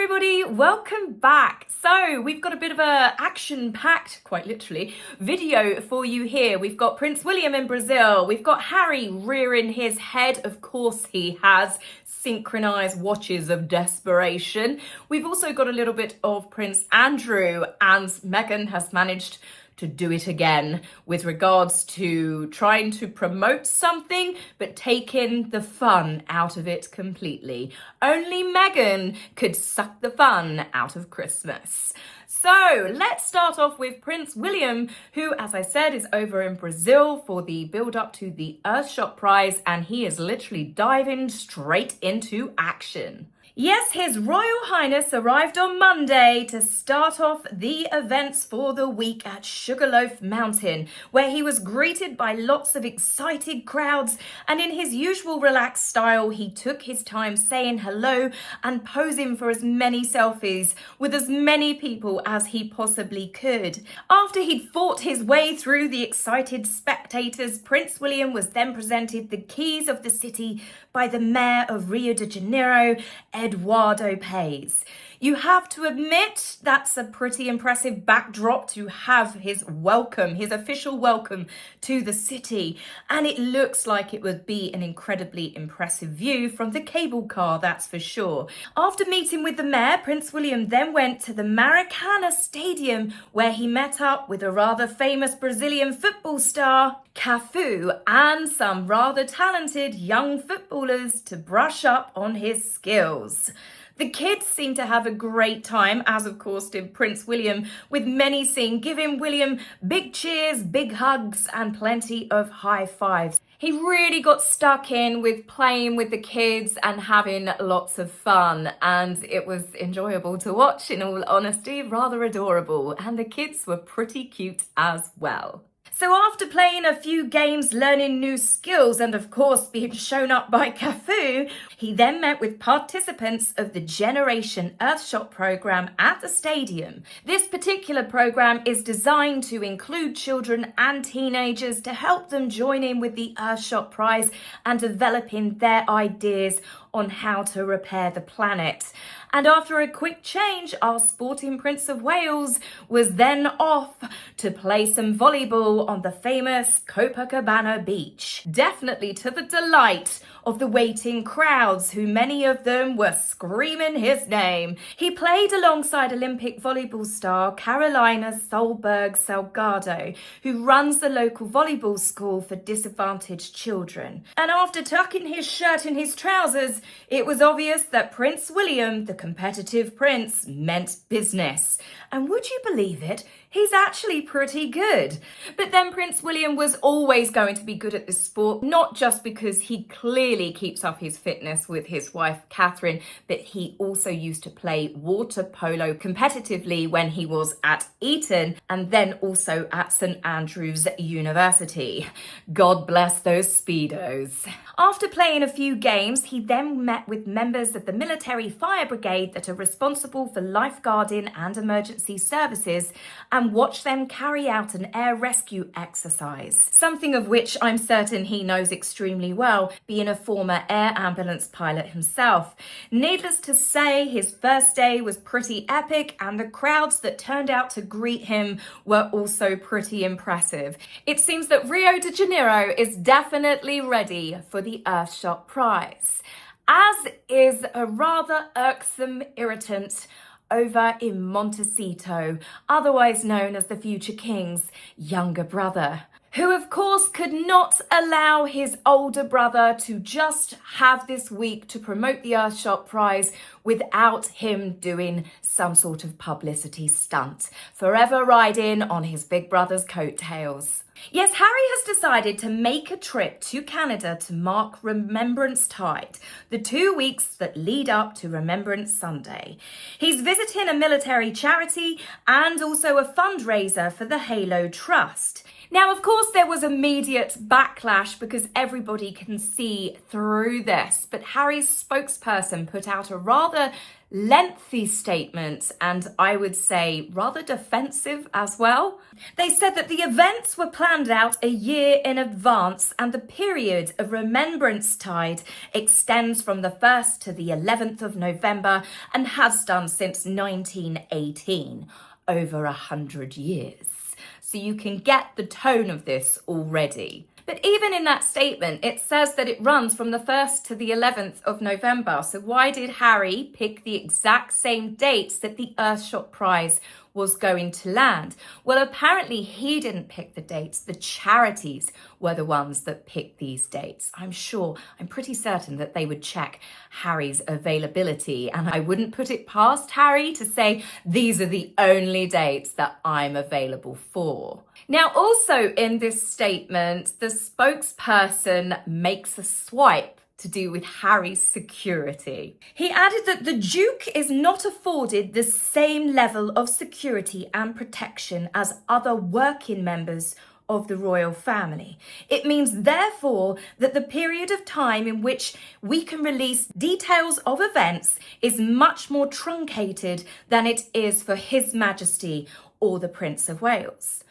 everybody, welcome back. So we've got a bit of a action-packed, quite literally, video for you here. We've got Prince William in Brazil. We've got Harry rearing his head. Of course he has synchronized watches of desperation. We've also got a little bit of Prince Andrew, and Meghan has managed to do it again with regards to trying to promote something but taking the fun out of it completely. Only Meghan could suck the fun out of Christmas. So let's start off with Prince William, who, as I said, is over in Brazil for the build-up to the Earthshot Prize, and he is literally diving straight into action. Yes, His Royal Highness arrived on Monday to start off the events for the week at Sugarloaf Mountain, where he was greeted by lots of excited crowds, and in his usual relaxed style, he took his time saying hello and posing for as many selfies with as many people as he possibly could. After he'd fought his way through the excited spectators, Prince William was then presented the keys of the city by the Mayor of Rio de Janeiro, Eduardo Paes. You have to admit that's a pretty impressive backdrop to have his welcome, his official welcome to the city. And it looks like it would be an incredibly impressive view from the cable car, that's for sure. After meeting with the mayor, Prince William then went to the Maracanã Stadium, where he met up with a rather famous Brazilian football star, Cafu, and some rather talented young footballers to brush up on his skills. The kids seem to have a great time, as of course did Prince William, with many seen giving William big cheers, big hugs, and plenty of high fives. He really got stuck in with playing with the kids and having lots of fun, and it was enjoyable to watch, in all honesty, rather adorable, and the kids were pretty cute as well. So after playing a few games, learning new skills, and of course being shown up by Cafu, he then met with participants of the Generation Earthshot program at the stadium. This particular program is designed to include children and teenagers to help them join in with the Earthshot Prize and developing their ideas on how to repair the planet. And after a quick change, our sporting Prince of Wales was then off to play some volleyball on the famous Copacabana beach. Definitely to the delight of the waiting crowds, who many of them were screaming his name. He played alongside Olympic volleyball star Carolina Solberg Salgado, who runs the local volleyball school for disadvantaged children. And after tucking his shirt in his trousers, it was obvious that Prince William, the competitive prince, meant business. And would you believe it? He's actually pretty good. But then Prince William was always going to be good at this sport, not just because he clearly keeps up his fitness with his wife Catherine, but he also used to play water polo competitively when he was at Eton and then also at St Andrews University. God bless those Speedos. After playing a few games, he then met with members of the military fire brigade that are responsible for lifeguarding and emergency services, and watch them carry out an air rescue exercise, something of which I'm certain he knows extremely well, being a former air ambulance pilot himself. Needless to say, his first day was pretty epic, and the crowds that turned out to greet him were also pretty impressive. It seems that Rio de Janeiro is definitely ready for the Earthshot Prize, as is a rather irksome irritant over in Montecito, otherwise known as the future king's younger brother, who of course could not allow his older brother to just have this week to promote the Earthshot Prize without him doing some sort of publicity stunt, forever riding on his big brother's coattails. Yes, Harry has decided to make a trip to Canada to mark Remembrance Tide, the 2 weeks that lead up to Remembrance Sunday. He's visiting a military charity and also a fundraiser for the Halo Trust. Now, of course, there was immediate backlash because everybody can see through this, but Harry's spokesperson put out a rather lengthy statement, and I would say rather defensive as well. They said that the events were planned out a year in advance and the period of Remembrance Tide extends from the 1st to the 11th of November and has done since 1918, over 100 years. So you can get the tone of this already. But even in that statement, it says that it runs from the 1st to the 11th of November. So why did Harry pick the exact same dates that the Earthshot Prize was going to land? Well, apparently he didn't pick the dates. The charities were the ones that picked these dates. I'm pretty certain that they would check Harry's availability, and I wouldn't put it past Harry to say, these are the only dates that I'm available for. Now, also in this statement, the spokesperson makes a swipe to do with Harry's security. He added that the Duke is not afforded the same level of security and protection as other working members of the royal family. It means, therefore, that the period of time in which we can release details of events is much more truncated than it is for His Majesty or the Prince of Wales.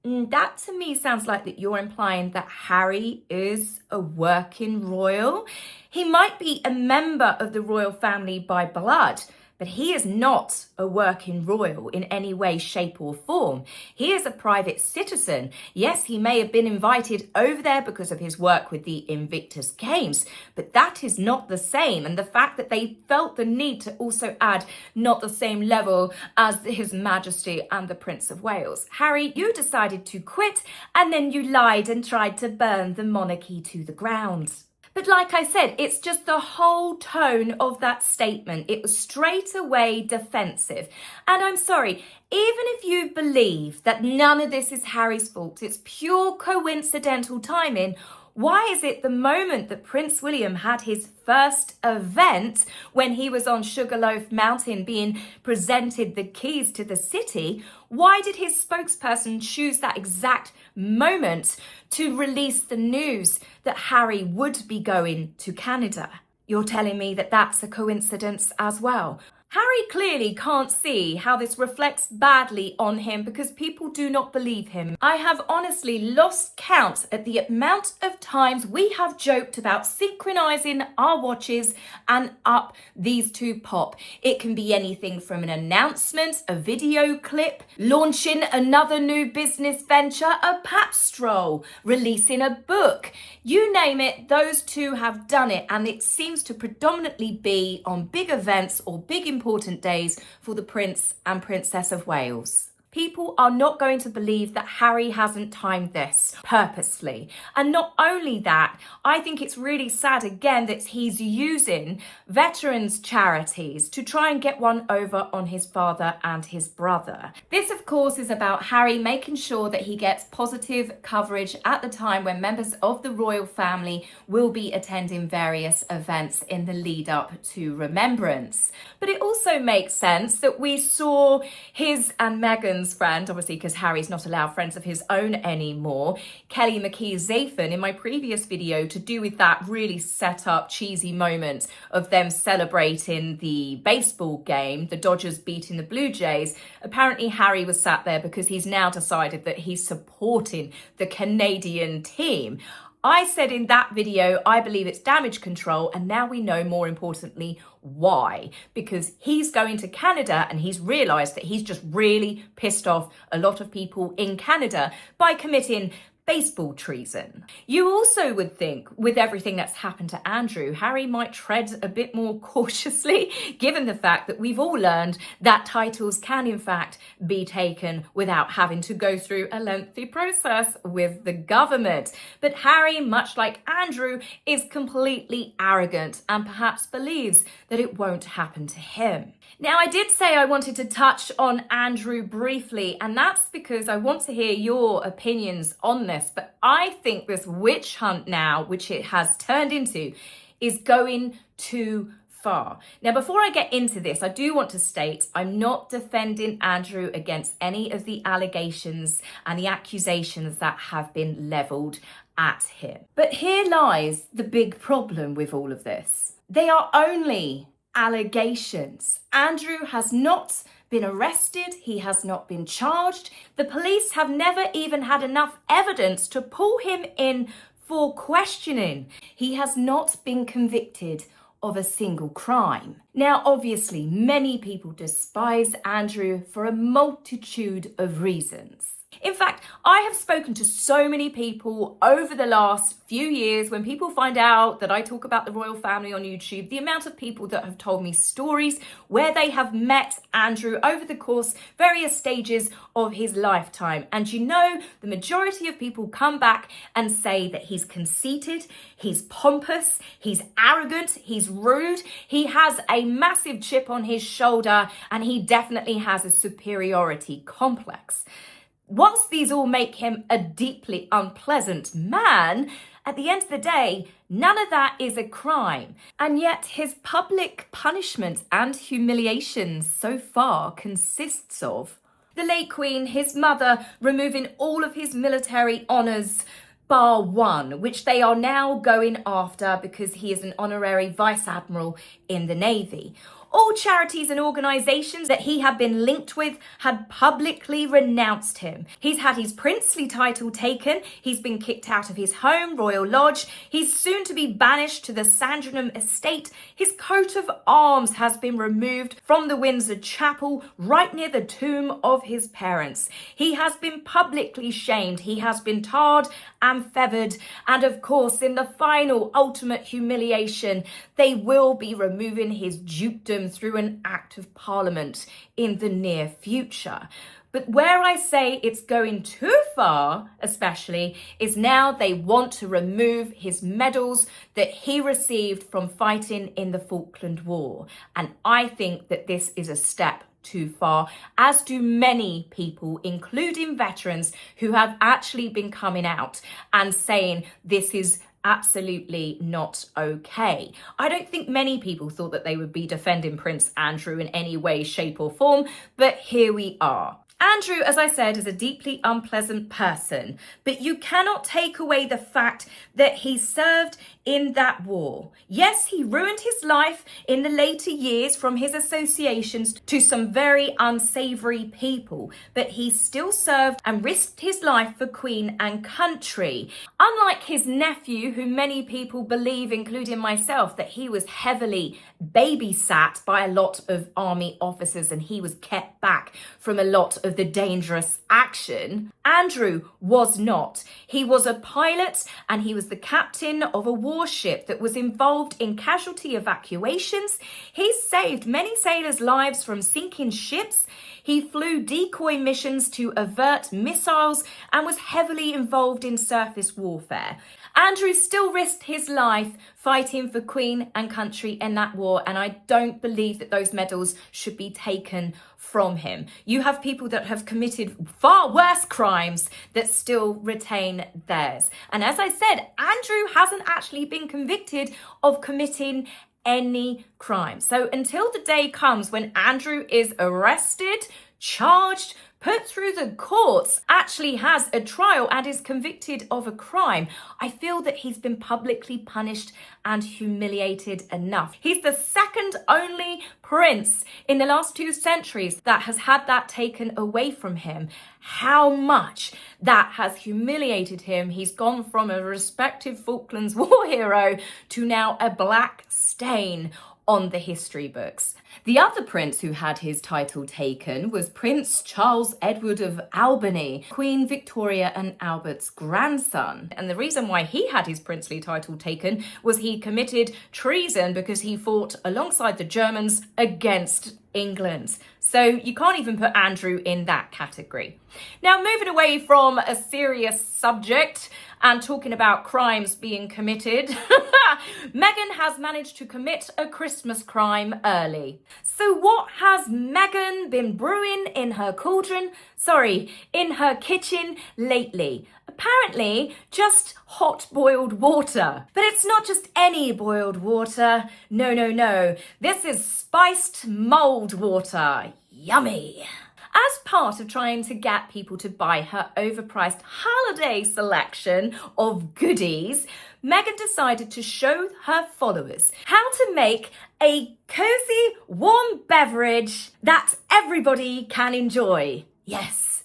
That to me sounds like that you're implying that Harry is a working royal. He might be a member of the royal family by blood, but he is not a working royal in any way, shape or form. He is a private citizen. Yes, he may have been invited over there because of his work with the Invictus Games, but that is not the same. And the fact that they felt the need to also add not the same level as His Majesty and the Prince of Wales. Harry, you decided to quit and then you lied and tried to burn the monarchy to the ground. But like I said, it's just the whole tone of that statement. It was straight away defensive. And I'm sorry, even if you believe that none of this is Harry's fault, it's pure coincidental timing, why is it the moment that Prince William had his first event, when he was on Sugarloaf Mountain being presented the keys to the city, why did his spokesperson choose that exact moment to release the news that Harry would be going to Canada? You're telling me that that's a coincidence as well? Harry clearly can't see how this reflects badly on him because people do not believe him. I have honestly lost count at the amount of times we have joked about synchronizing our watches and up these two pop. It can be anything from an announcement, a video clip, launching another new business venture, a pap stroll, releasing a book. You name it, those two have done it, and it seems to predominantly be on big events or big important days for the Prince and Princess of Wales. People are not going to believe that Harry hasn't timed this purposely. And not only that, I think it's really sad again that he's using veterans charities to try and get one over on his father and his brother. This, of course, is about Harry making sure that he gets positive coverage at the time when members of the royal family will be attending various events in the lead up to Remembrance. But it also makes sense that we saw his and Meghan's friend, obviously because Harry's not allowed friends of his own anymore, Kelly McKee-Zafin, in my previous video, to do with that really set up cheesy moment of them celebrating the baseball game, the Dodgers beating the Blue Jays. Apparently Harry was sat there because he's now decided that he's supporting the Canadian team. I said in that video, I believe it's damage control, and now we know, more importantly, why. Because he's going to Canada and he's realised that he's just really pissed off a lot of people in Canada by committing baseball treason. You also would think, with everything that's happened to Andrew, Harry might tread a bit more cautiously, given the fact that we've all learned that titles can in fact be taken without having to go through a lengthy process with the government. But Harry, much like Andrew, is completely arrogant and perhaps believes that it won't happen to him. Now, I did say I wanted to touch on Andrew briefly, and that's because I want to hear your opinions on this. But I think this witch hunt now, which it has turned into, is going too far. Now, before I get into this, I do want to state I'm not defending Andrew against any of the allegations and the accusations that have been levelled at him. But here lies the big problem with all of this. They are only allegations. Andrew has not been arrested, he has not been charged. The police have never even had enough evidence to pull him in for questioning. He has not been convicted of a single crime. Now, obviously, many people despise Andrew for a multitude of reasons. In fact, I have spoken to so many people over the last few years when people find out that I talk about the royal family on YouTube, the amount of people that have told me stories where they have met Andrew over the course, various stages of his lifetime. And you know, the majority of people come back and say that he's conceited, he's pompous, he's arrogant, he's rude, he has a massive chip on his shoulder, and he definitely has a superiority complex. Whilst these all make him a deeply unpleasant man, at the end of the day, none of that is a crime. And yet his public punishment and humiliation so far consists of the late Queen, his mother, removing all of his military honours bar one, which they are now going after because he is an honorary Vice Admiral in the Navy. All charities and organisations that he had been linked with had publicly renounced him. He's had his princely title taken, he's been kicked out of his home, Royal Lodge, he's soon to be banished to the Sandringham estate, his coat of arms has been removed from the Windsor Chapel right near the tomb of his parents. He has been publicly shamed, he has been tarred and feathered, and of course in the final ultimate humiliation, they will be removing his dukedom through an act of parliament in the near future. But where I say it's going too far, especially, is now they want to remove his medals that he received from fighting in the Falkland War. And I think that this is a step too far, as do many people, including veterans, who have actually been coming out and saying this is absolutely not okay. I don't think many people thought that they would be defending Prince Andrew in any way, shape or form, but here we are. Andrew, as I said, is a deeply unpleasant person, but you cannot take away the fact that he served in that war. Yes, he ruined his life in the later years from his associations to some very unsavoury people, but he still served and risked his life for Queen and country. Unlike his nephew, who many people believe, including myself, that he was heavily babysat by a lot of army officers and he was kept back from a lot of the dangerous action, Andrew was not. He was a pilot and he was the captain of a warship that was involved in casualty evacuations. He saved many sailors' lives from sinking ships. He flew decoy missions to avert missiles and was heavily involved in surface warfare. Andrew still risked his life fighting for Queen and country in that war, and I don't believe that those medals should be taken from him. You have people that have committed far worse crimes that still retain theirs. And as I said, Andrew hasn't actually been convicted of committing any crime. So until the day comes when Andrew is arrested, charged, put through the courts, actually has a trial and is convicted of a crime, I feel that he's been publicly punished and humiliated enough. He's the second only prince in the last 2 centuries that has had that taken away from him. How much that has humiliated him. He's gone from a respected Falklands war hero to now a black stain on the history books. The other prince who had his title taken was Prince Charles Edward of Albany, Queen Victoria and Albert's grandson. And the reason why he had his princely title taken was he committed treason because he fought alongside the Germans against England. So you can't even put Andrew in that category. Now, moving away from a serious subject and talking about crimes being committed, Meghan has managed to commit a Christmas crime early. So what has Meghan been brewing in her in her kitchen lately? Apparently, just hot boiled water. But it's not just any boiled water. No. This is spiced mulled water. Yummy. As part of trying to get people to buy her overpriced holiday selection of goodies, Meghan decided to show her followers how to make a cozy, warm beverage that everybody can enjoy. Yes,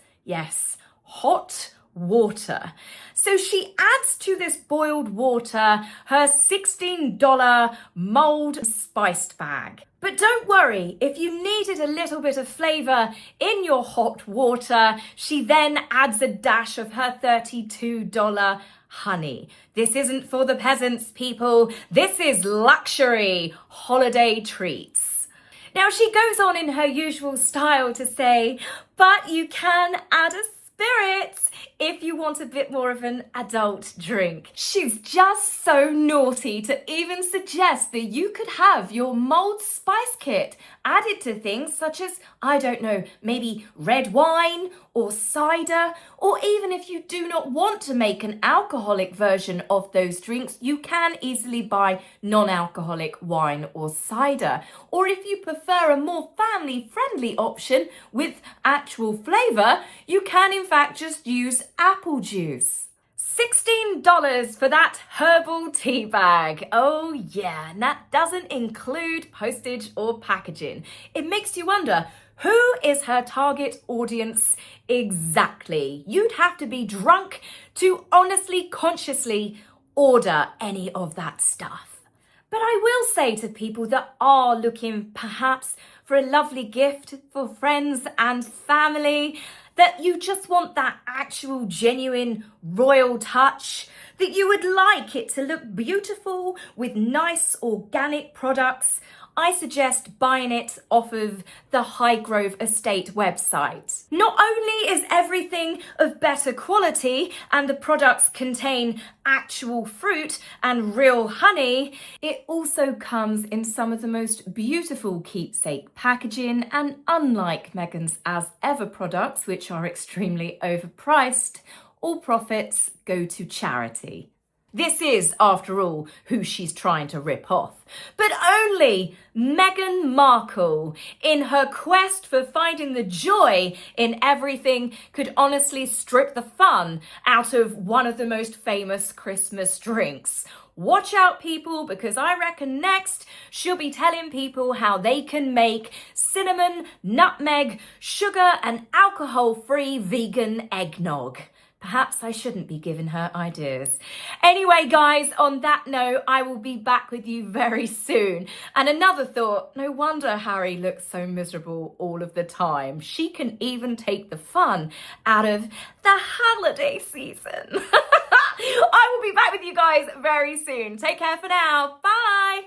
hot water. So she adds to this boiled water her $16 mulled spiced bag. But don't worry, if you needed a little bit of flavour in your hot water, she then adds a dash of her $32 honey. This isn't for the peasants, people. This is luxury holiday treats. Now she goes on in her usual style to say, but you can add a spirit if you want a bit more of an adult drink. She's just so naughty to even suggest that you could have your mulled spice kit added to things such as, I don't know, maybe red wine or cider, or even if you do not want to make an alcoholic version of those drinks, you can easily buy non-alcoholic wine or cider. Or if you prefer a more family-friendly option with actual flavour, you can in fact just use apple juice. $16 for that herbal tea bag. Oh yeah, and that doesn't include postage or packaging. It makes you wonder, who is her target audience exactly? You'd have to be drunk to honestly, consciously order any of that stuff. But I will say to people that are looking perhaps for a lovely gift for friends and family, that you just want that actual genuine royal touch, that you would like it to look beautiful with nice organic products, I suggest buying it off of the Highgrove Estate website. Not only is everything of better quality and the products contain actual fruit and real honey, it also comes in some of the most beautiful keepsake packaging, and unlike Meghan's As Ever products, which are extremely overpriced, all profits go to charity. This is, after all, who she's trying to rip off. But only Meghan Markle, in her quest for finding the joy in everything, could honestly strip the fun out of one of the most famous Christmas drinks. Watch out, people, because I reckon next she'll be telling people how they can make cinnamon, nutmeg, sugar and alcohol-free vegan eggnog. Perhaps I shouldn't be giving her ideas. Anyway, guys, on that note, I will be back with you very soon. And another thought, no wonder Harry looks so miserable all of the time. She can even take the fun out of the holiday season. I will be back with you guys very soon. Take care for now. Bye.